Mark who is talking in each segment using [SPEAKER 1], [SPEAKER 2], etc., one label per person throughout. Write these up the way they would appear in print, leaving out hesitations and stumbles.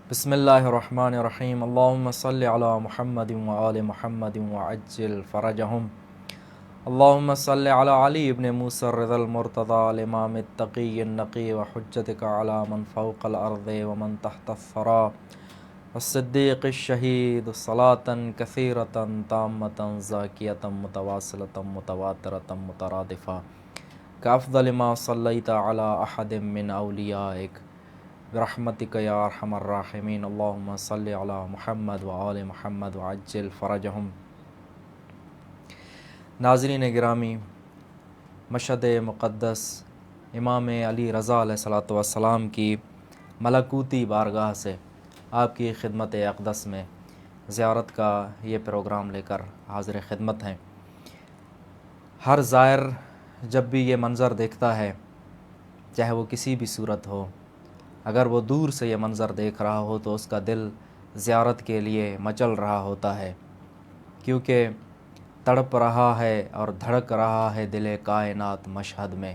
[SPEAKER 1] بسم اللہ الرحمن الرحیم اللہم صلی علی محمد وآل محمد وعجل فرجہم اللہم صلی علی علی ابن موسیٰ الرضا المرتضی الامام التقی النقی وحجتک علی من فوق الارض ومن تحت الثری الصدیق الشہید صلاة کثیرة تامة زاکیة متواصلة متواترة مترادفة کافضل ما صلیت علی احد من اولیائک برحمتک یا ارحم الراحمین اللہم صلی علی محمد وآل محمد وعجل فرجہم۔ ناظرین گرامی، مشہد مقدس امام علی رضا علیہ السلام کی ملکوتی بارگاہ سے آپ کی خدمت اقدس میں زیارت کا یہ پروگرام لے کر حاضر خدمت ہیں۔ ہر زائر جب بھی یہ منظر دیکھتا ہے، چاہے وہ کسی بھی صورت ہو، اگر وہ دور سے یہ منظر دیکھ رہا ہو تو اس کا دل زیارت کے لیے مچل رہا ہوتا ہے، کیونکہ تڑپ رہا ہے اور دھڑک رہا ہے دل کائنات مشہد میں،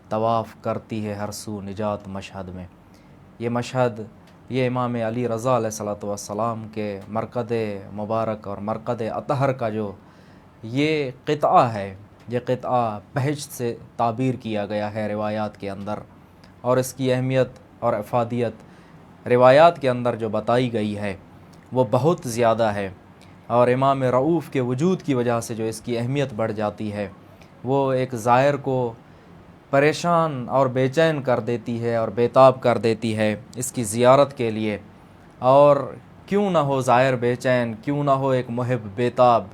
[SPEAKER 1] طواف کرتی ہے ہر سو نجات مشہد میں۔ یہ مشہد، یہ امام علی رضا علیہ السلام کے مرقد مبارک اور مرقد اطہر کا جو یہ قطعہ ہے، یہ قطعہ بہشت سے تعبیر کیا گیا ہے روایات کے اندر، اور اس کی اہمیت اور افادیت روایات کے اندر جو بتائی گئی ہے وہ بہت زیادہ ہے، اور امام رؤوف کے وجود کی وجہ سے جو اس کی اہمیت بڑھ جاتی ہے وہ ایک زائر کو پریشان اور بے چین کر دیتی ہے اور بیتاب کر دیتی ہے اس کی زیارت کے لیے۔ اور کیوں نہ ہو زائر بے چین، کیوں نہ ہو ایک محب بیتاب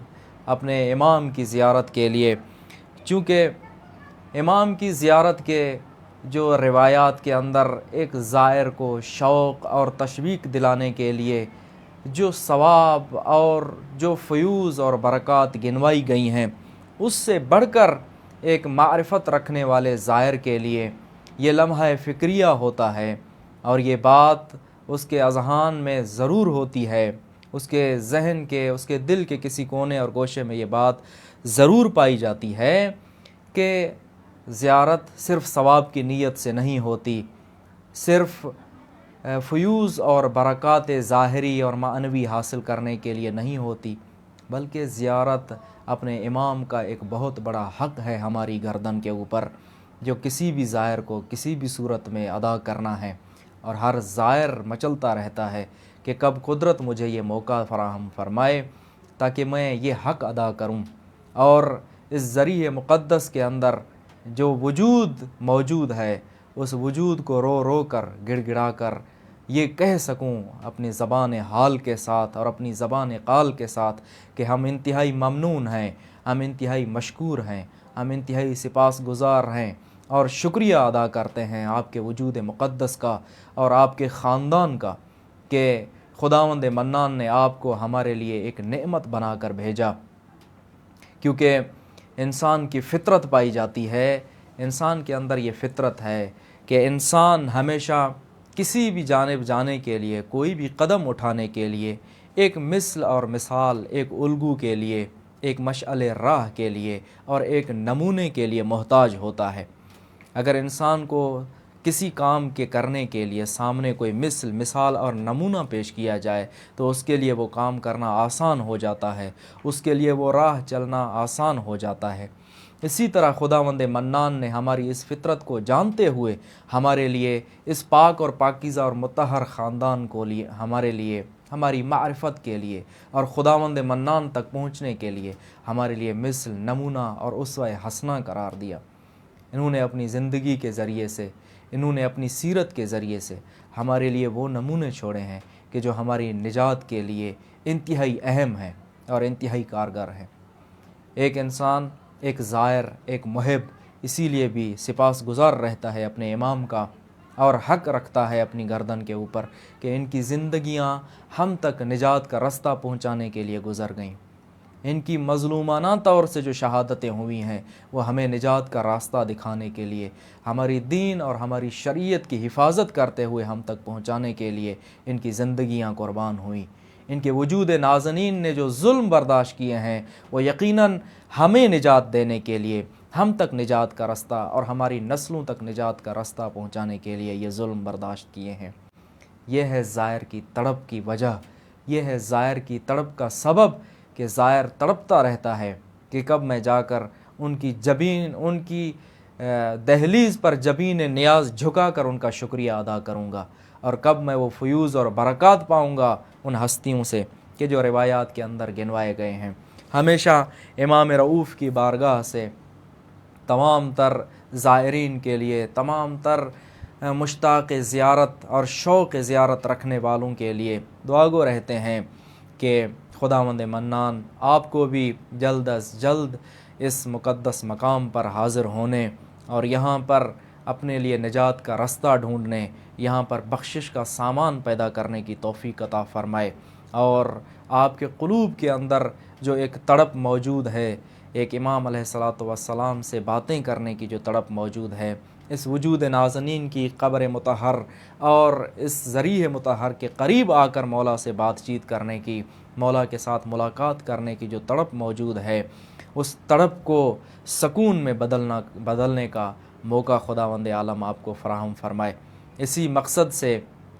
[SPEAKER 1] اپنے امام کی زیارت کے لیے، چونکہ امام کی زیارت کے جو روایات کے اندر ایک زائر کو شوق اور تشویق دلانے کے لیے جو ثواب اور جو فیوز اور برکات گنوائی گئی ہیں، اس سے بڑھ کر ایک معرفت رکھنے والے زائر کے لیے یہ لمحہ فکریہ ہوتا ہے، اور یہ بات اس کے اذہان میں ضرور ہوتی ہے، اس کے ذہن کے، اس کے دل کے کسی کونے اور گوشے میں یہ بات ضرور پائی جاتی ہے کہ زیارت صرف ثواب کی نیت سے نہیں ہوتی، صرف فیوز اور برکات ظاہری اور معنوی حاصل کرنے کے لیے نہیں ہوتی، بلکہ زیارت اپنے امام کا ایک بہت بڑا حق ہے ہماری گردن کے اوپر، جو کسی بھی زائر کو کسی بھی صورت میں ادا کرنا ہے، اور ہر زائر مچلتا رہتا ہے کہ کب قدرت مجھے یہ موقع فراہم فرمائے تاکہ میں یہ حق ادا کروں، اور اس ذریعہ مقدس کے اندر جو وجود موجود ہے اس وجود کو رو رو کر گڑ گڑا کر یہ کہہ سکوں اپنی زبان حال کے ساتھ اور اپنی زبان قال کے ساتھ کہ ہم انتہائی ممنون ہیں، ہم انتہائی مشکور ہیں، ہم انتہائی سپاس گزار ہیں، اور شکریہ ادا کرتے ہیں آپ کے وجود مقدس کا اور آپ کے خاندان کا کہ خداوند منان نے آپ کو ہمارے لیے ایک نعمت بنا کر بھیجا۔ کیونکہ انسان کی فطرت پائی جاتی ہے، انسان کے اندر یہ فطرت ہے کہ انسان ہمیشہ کسی بھی جانب جانے کے لیے، کوئی بھی قدم اٹھانے کے لیے ایک مثل اور مثال، ایک الگو کے لیے، ایک مشعل راہ کے لیے اور ایک نمونے کے لیے محتاج ہوتا ہے۔ اگر انسان کو کسی کام کے کرنے کے لیے سامنے کوئی مثال اور نمونہ پیش کیا جائے تو اس کے لیے وہ کام کرنا آسان ہو جاتا ہے، اس کے لیے وہ راہ چلنا آسان ہو جاتا ہے۔ اسی طرح خداوند منان نے ہماری اس فطرت کو جانتے ہوئے ہمارے لیے اس پاک اور پاکیزہ اور مطہر خاندان کو لیے، ہمارے لیے، ہماری معرفت کے لیے اور خداوند منان تک پہنچنے کے لیے ہمارے لیے مثل، نمونہ اور اسوہ حسنہ قرار دیا۔ انہوں نے اپنی زندگی کے ذریعے سے، انہوں نے اپنی سیرت کے ذریعے سے ہمارے لیے وہ نمونے چھوڑے ہیں کہ جو ہماری نجات کے لیے انتہائی اہم ہیں اور انتہائی کارگر ہیں۔ ایک انسان، ایک زائر، ایک محب اسی لیے بھی سپاس گزار رہتا ہے اپنے امام کا، اور حق رکھتا ہے اپنی گردن کے اوپر کہ ان کی زندگیاں ہم تک نجات کا رستہ پہنچانے کے لیے گزر گئیں، ان کی مظلومانہ طور سے جو شہادتیں ہوئی ہیں وہ ہمیں نجات کا راستہ دکھانے کے لیے، ہماری دین اور ہماری شریعت کی حفاظت کرتے ہوئے ہم تک پہنچانے کے لیے ان کی زندگیاں قربان ہوئیں۔ ان کے وجود نازنین نے جو ظلم برداشت کیے ہیں وہ یقیناً ہمیں نجات دینے کے لیے، ہم تک نجات کا رستہ اور ہماری نسلوں تک نجات کا رستہ پہنچانے کے لیے یہ ظلم برداشت کیے ہیں۔ یہ ہے زائر کی تڑپ کی وجہ، یہ ہے زائر کی تڑپ کا سبب کہ زائر تڑپتا رہتا ہے کہ کب میں جا کر ان کی جبین، ان کی دہلیز پر جبین نیاز جھکا کر ان کا شکریہ ادا کروں گا، اور کب میں وہ فیوز اور برکات پاؤں گا ان ہستیوں سے کہ جو روایات کے اندر گنوائے گئے ہیں۔ ہمیشہ امام رؤوف کی بارگاہ سے تمام تر زائرین کے لیے، تمام تر مشتاق زیارت اور شوق زیارت رکھنے والوں کے لیے دعا گو رہتے ہیں کہ خداوند منان آپ کو بھی جلد از جلد اس مقدس مقام پر حاضر ہونے اور یہاں پر اپنے لیے نجات کا رستہ ڈھونڈنے، یہاں پر بخشش کا سامان پیدا کرنے کی توفیق عطا فرمائے، اور آپ کے قلوب کے اندر جو ایک تڑپ موجود ہے، ایک امام علیہ الصلاۃ والسلام سے باتیں کرنے کی جو تڑپ موجود ہے، اس وجود نازنین کی قبر مطہر اور اس ذریح مطہر کے قریب آ کر مولا سے بات چیت کرنے کی، مولا کے ساتھ ملاقات کرنے کی جو تڑپ موجود ہے، اس تڑپ کو سکون میں بدلنے کا موقع خداوند عالم آپ کو فراہم فرمائے۔ اسی مقصد سے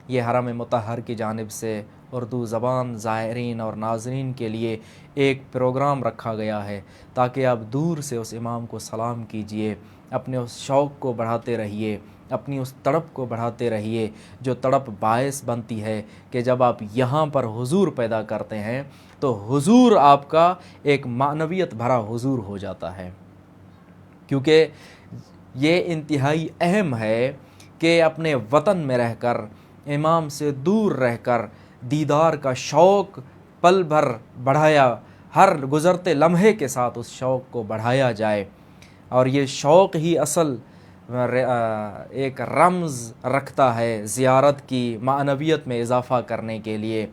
[SPEAKER 1] یہ حرم مطہر کی جانب سے اردو زبان زائرین اور ناظرین کے لیے ایک پروگرام رکھا گیا ہے تاکہ آپ دور سے اس امام کو سلام کیجئے، اپنے اس شوق کو بڑھاتے رہیے، اپنی اس تڑپ کو بڑھاتے رہیے جو تڑپ باعث بنتی ہے کہ جب آپ یہاں پر حضور پیدا کرتے ہیں تو حضور آپ کا ایک معنویت بھرا حضور ہو جاتا ہے، کیونکہ یہ انتہائی اہم ہے کہ اپنے وطن میں رہ کر، امام سے دور رہ کر دیدار کا شوق پل بھر بڑھایا، ہر گزرتے لمحے کے ساتھ اس شوق کو بڑھایا جائے، اور یہ شوق ہی اصل ایک رمز رکھتا ہے زیارت کی معنویت میں اضافہ کرنے کے لیے،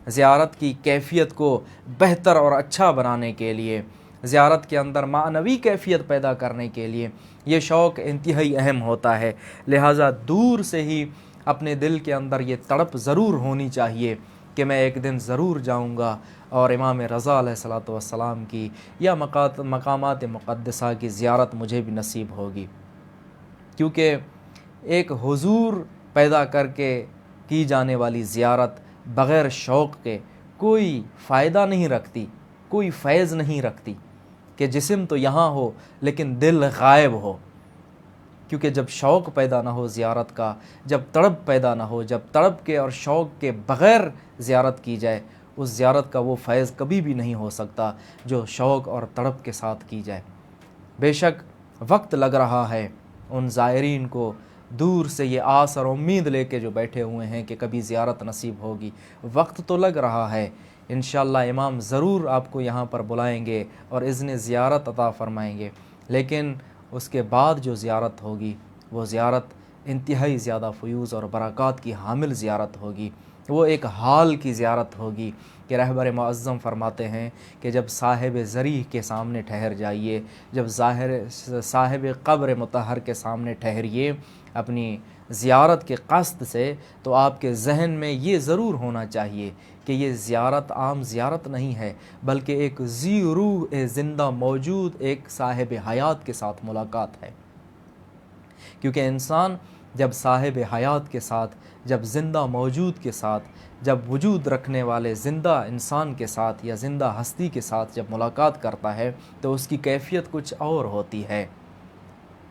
[SPEAKER 1] زیارت کی کیفیت کو بہتر اور اچھا بنانے کے لیے، زیارت کے اندر معنوی کیفیت پیدا کرنے کے لیے یہ شوق انتہائی اہم ہوتا ہے۔ لہٰذا دور سے ہی اپنے دل کے اندر یہ تڑپ ضرور ہونی چاہیے کہ میں ایک دن ضرور جاؤں گا اور امام رضا علیہ الصلاۃ والسلام کی یا مقامات مقدسہ کی زیارت مجھے بھی نصیب ہوگی، کیونکہ ایک حضور پیدا کر کے کی جانے والی زیارت بغیر شوق کے کوئی فائدہ نہیں رکھتی، کوئی فیض نہیں رکھتی، کہ جسم تو یہاں ہو لیکن دل غائب ہو، کیونکہ جب شوق پیدا نہ ہو زیارت کا، جب تڑپ پیدا نہ ہو، جب تڑپ کے اور شوق کے بغیر زیارت کی جائے، اس زیارت کا وہ فیض کبھی بھی نہیں ہو سکتا جو شوق اور تڑپ کے ساتھ کی جائے۔ بے شک وقت لگ رہا ہے ان زائرین کو دور سے یہ آس اور امید لے کے جو بیٹھے ہوئے ہیں کہ کبھی زیارت نصیب ہوگی، وقت تو لگ رہا ہے، انشاءاللہ امام ضرور آپ کو یہاں پر بلائیں گے اور اذن زیارت عطا فرمائیں گے، لیکن اس کے بعد جو زیارت ہوگی وہ زیارت انتہائی زیادہ فیوز اور برکات کی حامل زیارت ہوگی، وہ ایک حال کی زیارت ہوگی کہ رہبر معظم فرماتے ہیں کہ جب صاحب ضریح کے سامنے ٹھہر جائیے، جب صاحب قبر مطہر کے سامنے ٹھہریے اپنی زیارت کے قصد سے، تو آپ کے ذہن میں یہ ضرور ہونا چاہیے کہ یہ زیارت عام زیارت نہیں ہے، بلکہ ایک ذی روح زندہ موجود ایک صاحب حیات کے ساتھ ملاقات ہے، کیونکہ انسان جب صاحب حیات کے ساتھ، جب زندہ موجود کے ساتھ، جب وجود رکھنے والے زندہ انسان کے ساتھ یا زندہ ہستی کے ساتھ جب ملاقات کرتا ہے تو اس کی کیفیت کچھ اور ہوتی ہے،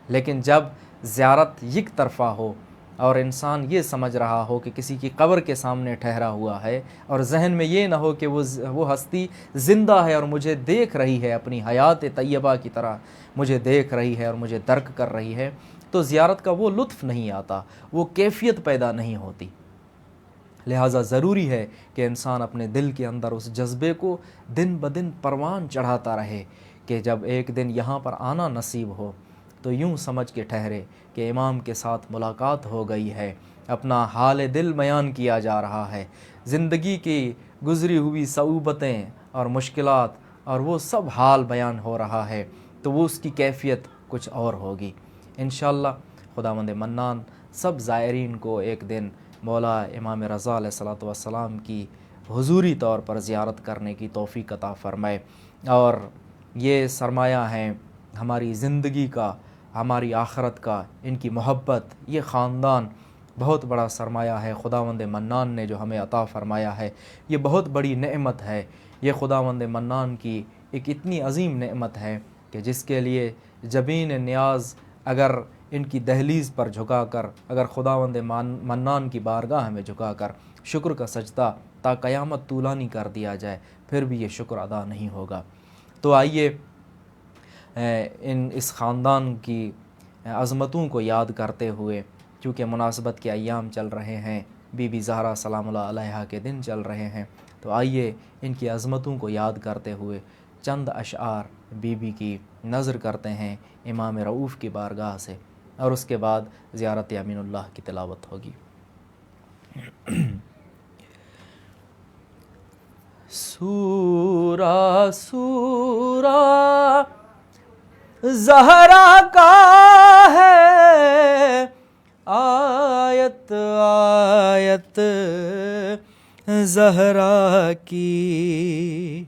[SPEAKER 1] لیکن جب زیارت یک طرفہ ہو اور انسان یہ سمجھ رہا ہو کہ کسی کی قبر کے سامنے ٹھہرا ہوا ہے اور ذہن میں یہ نہ ہو کہ وہ ہستی زندہ ہے اور مجھے دیکھ رہی ہے، اپنی حیات طیبہ کی طرح مجھے دیکھ رہی ہے اور مجھے درک کر رہی ہے، تو زیارت کا وہ لطف نہیں آتا، وہ کیفیت پیدا نہیں ہوتی۔ لہٰذا ضروری ہے کہ انسان اپنے دل کے اندر اس جذبے کو دن بدن پروان چڑھاتا رہے کہ جب ایک دن یہاں پر آنا نصیب ہو تو یوں سمجھ کے ٹھہرے کہ امام کے ساتھ ملاقات ہو گئی ہے، اپنا حال دل بیان کیا جا رہا ہے، زندگی کی گزری ہوئی صعوبتیں اور مشکلات اور وہ سب حال بیان ہو رہا ہے، تو وہ اس کی کیفیت کچھ اور ہوگی۔ انشاءاللہ خداوند منان سب زائرین کو ایک دن مولا امام رضا علیہ الصلاۃ والسلام کی حضوری طور پر زیارت کرنے کی توفیق عطا فرمائے، اور یہ سرمایہ ہیں ہماری زندگی کا، ہماری آخرت کا، ان کی محبت، یہ خاندان بہت بڑا سرمایہ ہے خداوند منان نے جو ہمیں عطا فرمایا ہے، یہ بہت بڑی نعمت ہے۔ یہ خداوند منان کی ایک اتنی عظیم نعمت ہے کہ جس کے لیے جبین نیاز اگر ان کی دہلیز پر جھکا کر، اگر خداوند منان کی بارگاہ میں جھکا کر شکر کا سجدہ تا قیامت طولانی کر دیا جائے، پھر بھی یہ شکر ادا نہیں ہوگا۔ تو آئیے اس خاندان کی عظمتوں کو یاد کرتے ہوئے، چونکہ مناسبت کے ایام چل رہے ہیں، بی بی زہرا سلام اللہ علیہا کے دن چل رہے ہیں، تو آئیے ان کی عظمتوں کو یاد کرتے ہوئے چند اشعار بی بی کی نظر کرتے ہیں امام رؤوف کی بارگاہ سے، اور اس کے بعد زیارت امین اللہ کی تلاوت ہوگی۔ سورہ سورہ زہرا کا ہے، آیت آیت زہرا کی،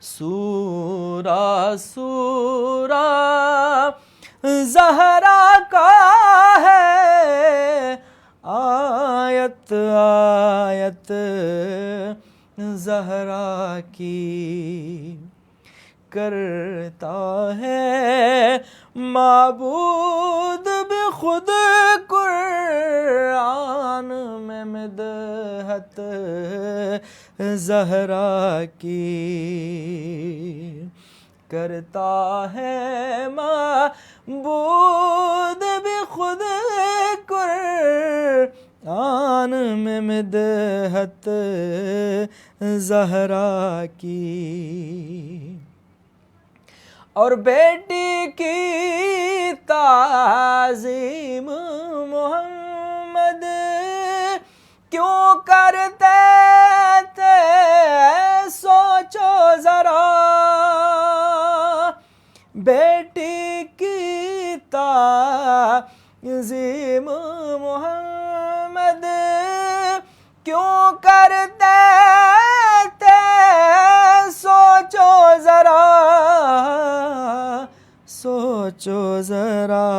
[SPEAKER 1] سورہ سورہ زہرا کا ہے، آیت آیت زہرا کی، کرتا ہے معبود بخود قرآن میں مدحت زہرا کی، کرتا ہے معبود بخود قرآن میں مدحت زہرا کی، اور بیٹی کی تعظیم محمد کیوں کرتے تھے سوچو ذرا، بیٹی کی تعظیم محمد کیوں کرتے تھے سوچو ذرا، سوچو ذرا،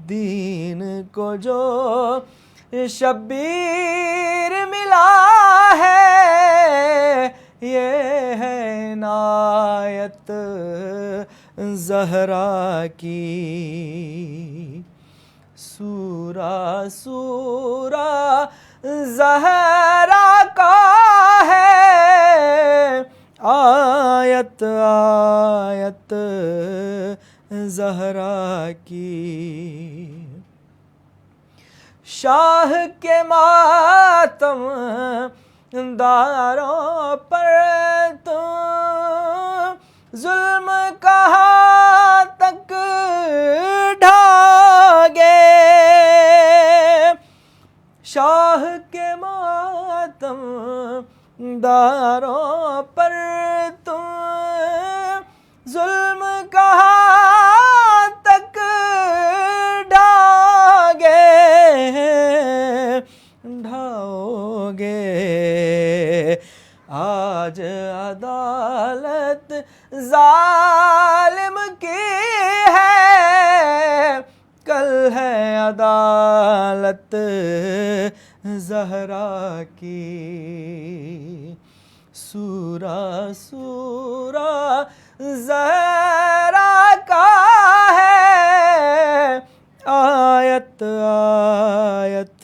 [SPEAKER 1] دین کو جو شبیر ملا ہے، یہ ہے عنایت زہرا کی، سورہ سورہ زہرا کا ہے، آیت آیت زہرا کی، شاہ کے ماتم داروں پر تم ظلم کہاں تک ڈھاگے، شاہ کے ماتم داروں پر تم ظلم کہاں تک ڈھاگے، ڈھاؤ گے، آج عدالت ظالم کی ہے، کل ہے عدالت زہرا کی، سورہ سورہ زہرا کا ہے، آیت آیت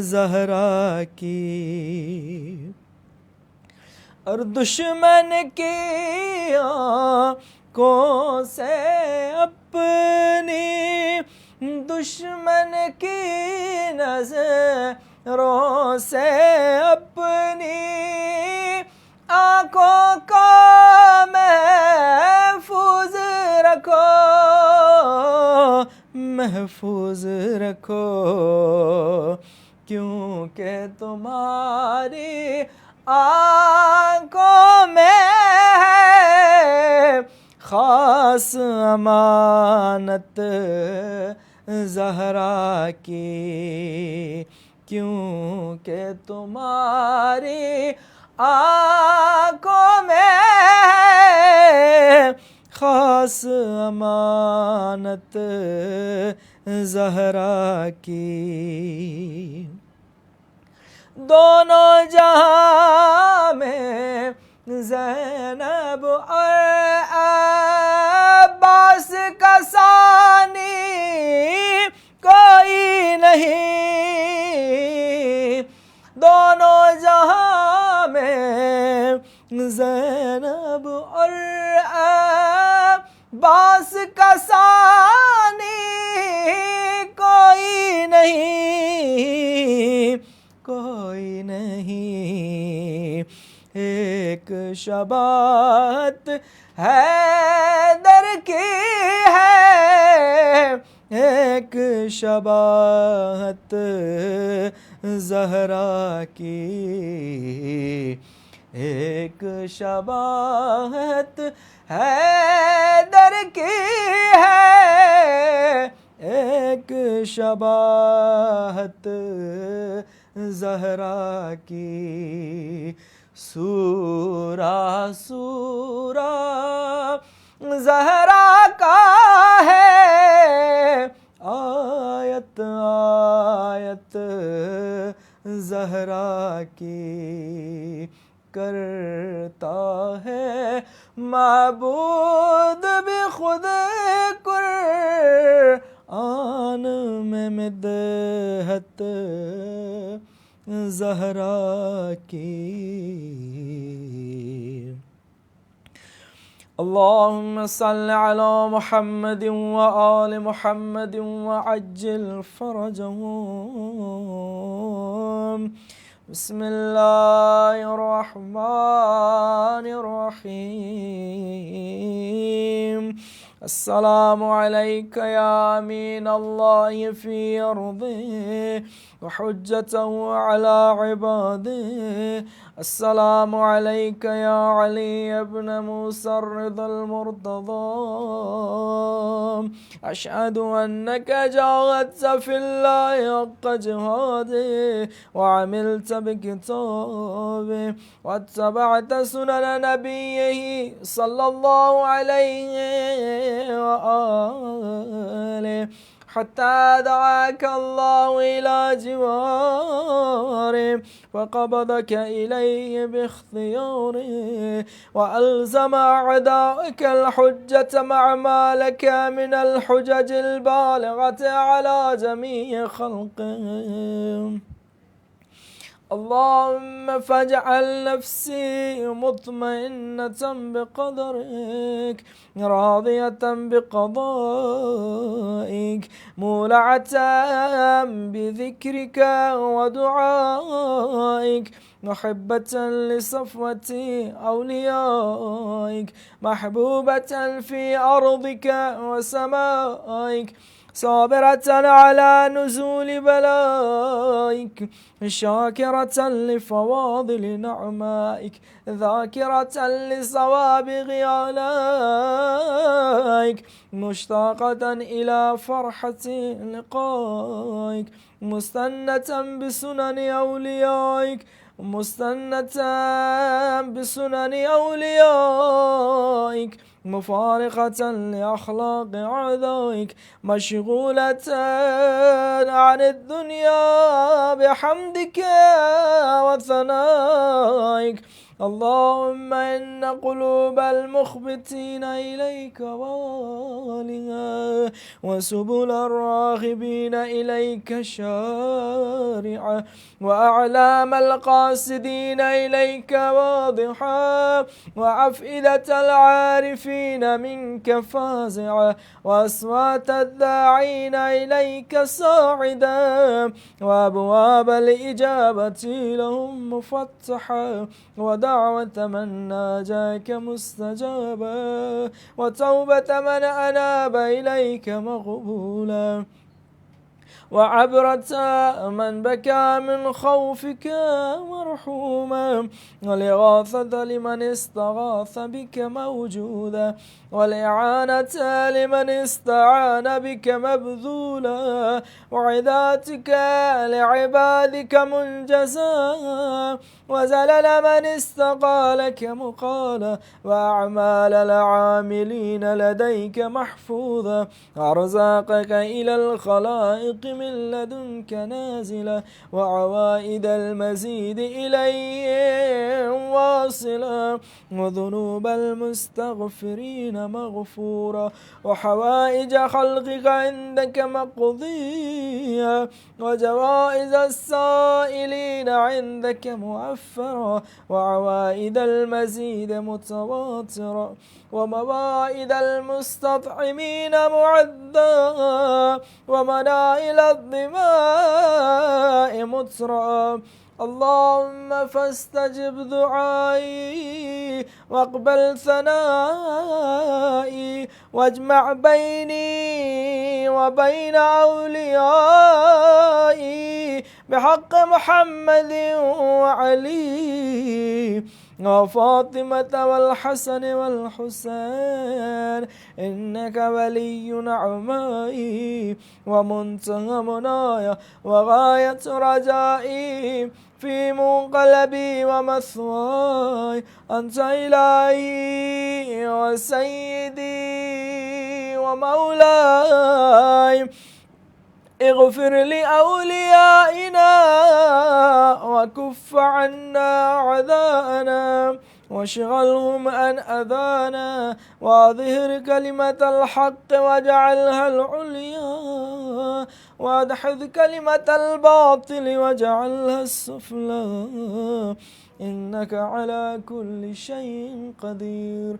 [SPEAKER 1] زہرا کی، اور دشمن کی آنکھوں سے اپنی، دشمن کی نظروں سے اپنی آنکھوں کو محفوظ رکھو، محفوظ رکھو، کیونکہ تمہاری آنکھوں میں ہے خاص امانت زہرا کی، کیونکہ تمہاری آنکھوں میں ہے خاص امانت زہرا کی، دونوں جہاں میں زینب اور عباس کا ثانی کوئی نہیں، دونوں جہاں میں زینب اور عباس کا ثانی کوئی نہیں، کوئی نہیں، ایک شباہت حیدر کی ہے، ایک شباہت زہرا کی، ایک شباہت حیدر کی ہے، ایک شباہت زہرا کی، سورہ سورہ زہرا کا ہے، آیت آیت زہرا کی، کرتا ہے معبود بھی خود قرآن میں مدحت زہرا کی۔ اللہم صل علی محمد وآل محمد وعجل فرجهم، بسم اللہ الرحمن الرحیم، السلام علیک یا امین اللہ فی ارضہ وحجتہ علی عبادہ، السلام علیک یا علی ابن موسیٰ الرضا المرتضی، اشہد انک جاہدت فی اللہ حق جہادہ وعملت بکتابہ واتبعت سنن نبیہ صلی اللہ علیہ وآلہ حتى دعاك الله إلى جواره فقبضك إليه باختياره وألزم أعدائك الحجة مع ما لك من الحجج البالغة على جميع خلقه، اللهم فاجعل نفسي مطمئنة بقدرك راضية بقضائك مولعة بذكرك ودعائك محبة لصفوة أوليائك محبوبة في أرضك وسمائك صابرة على نزول بلائك شاكرة لفواضل نعمائك ذاكرة لصوابغ آلائك مشتاقة إلى فرحة لقائك مستنة بسنن أوليائك مستنة بسنن أوليائك مفارقة لأخلاق أعدائك مشغولة عن الدنيا بحمدك وثنائك، اللهم إن قلوب المخبتين إليك والها وسبل الراغبين إليك شارعة وأعلام القاصدين إليك واضحة وأفئدة العارفين منك فازعة وأصوات الداعين إليك صاعدة وأبواب الإجابة لهم مفتحة ودعوة من ناجاك مستجابة وتوبة من أناب إليك مقبولا،
[SPEAKER 2] وعبرة من بكى من خوفك مرحوما، والإغاثة لمن استغاث بك موجودا، والإعانة لمن استعان بك مبذولا، وعداتك لعبادك منجزا، وزلل من استقالك مقالا، وأعمال العاملين لديك محفوظة، وأرزاقك إلى الخلائق من لدنك نازلة، وعوائد المزيد إليهم واصلة، وذنوب المستغفرين مغفورة، وحوائج خلقك عندك مقضية، وجوائز السائلين عندك موفرة، وعوائد المزيد متواترة، وموائد المستطعمين معدة، ومنائل الظماء مترى. اللهم فاستجب دعائي واقبل ثنائي، واجمع بيني وبين أوليائي بحق محمد وعلي وفاطمة والحسن والحسين، إنك ولي نعمائي ومنتهى منايا وغاية رجائي في منقلبي ومثواي. أنت إلهي وسيدي ومولاي، اغفر لأوليائنا وكف عنا أعداءنا، واشغلهم عن أذانا، وأظهر كلمة الحق واجعلها العليا، وأدحض كلمة الباطل واجعلها السفلى، إنك على كل شيء قدير.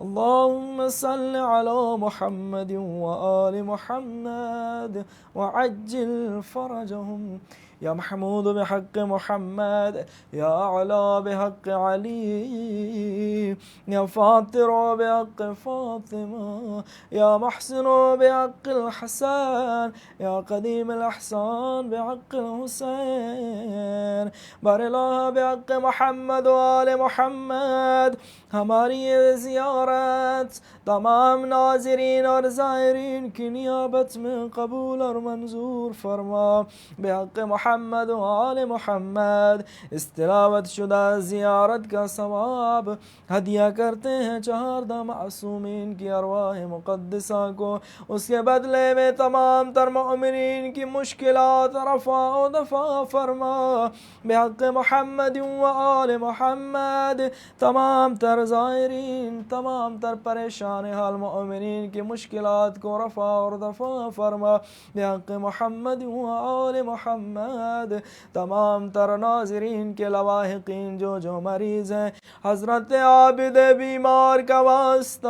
[SPEAKER 2] اللهم صل على محمد وآل محمد وعجل فرجهم. يا محمود بحق محمد، يا أعلى بحق علي، يا فاطر بحق فاطمة، يا محسن بحق الحسن، يا قديم الإحسان بحق الحسين، بار الله بحق محمد وآل محمد. ہماری یہ زیارت تمام ناظرین اور زائرین کی نیابت میں قبول اور منظور فرما بحق محمد و آل محمد. اس تلاوت شدہ زیارت کا ثواب ہدیہ کرتے ہیں چہاردہ معصومین کی ارواح مقدسہ کو. اس کے بدلے میں تمام تر مؤمنین کی مشکلات رفع و دفع فرما بحق محمد و آل محمد. تمام تر زائرین، تمام تر پریشان حال مؤمنین کی مشکلات کو رفع اور دفع فرما بحق محمد و آل محمد. تمام تر ناظرین کے لواحقین جو مریض ہیں، حضرت عابد بیمار کا واسطہ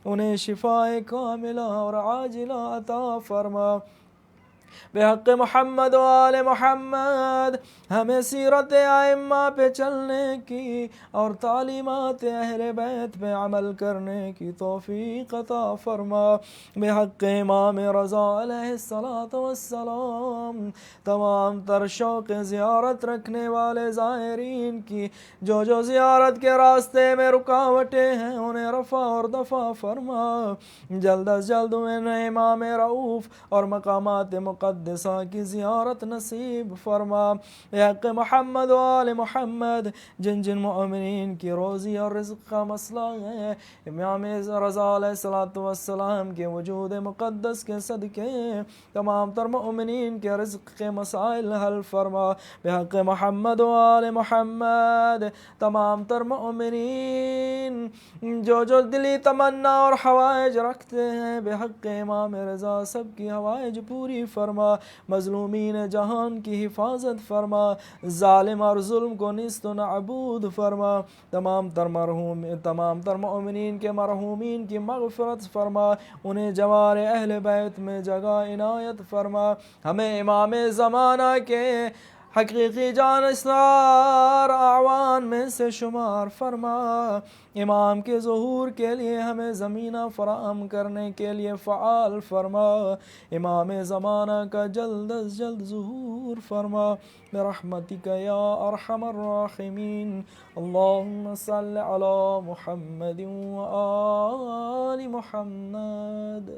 [SPEAKER 2] انہیں شفاء کاملہ اور عاجلہ عطا فرما بحق محمد و آل محمد. ہمیں سیرت ائمہ پہ چلنے کی اور تعلیمات اہل بیت پہ عمل کرنے کی توفیق عطا فرما بحق امام رضا علیہ السلام. تمام تر شوق زیارت رکھنے والے زائرین کی جو زیارت کے راستے میں رکاوٹیں ہیں انہیں رفع اور دفع فرما. جلد از جلد انہیں امام رؤوف اور مقامات مقدسہ کی زیارت نصیب فرما بحق محمد و آل محمد. جن مؤمنین کی روزی اور رزق کا مسئلہ ہے، امام رضا علیہ السلام کے وجود مقدس کے صدقے تمام تر مؤمنین کے رزق کے مسائل حل فرما بحق محمد و آل محمد. تمام تر مؤمنین جو دلی تمنا اور حوائج رکھتے ہیں بحق امام رضا سب کی حوائج پوری فرما. مظلومین جہان کی حفاظت فرما، ظالم اور ظلم کو نیست و نابود فرما. تمام تر مؤمنین کے مرحومین کی مغفرت فرما، انہیں جوار اہل بیت میں جگہ عنایت فرما. ہمیں امام زمانہ کے حقیقی جانشنار اعوان میں سے شمار فرما. امام کے ظہور کے لیے ہمیں زمینہ فراہم کرنے کے لیے فعال فرما. امام زمانہ کا جلد از جلد ظہور فرما برحمتک یا ارحم الراحمین. اللہم صل علی محمد و آل محمد.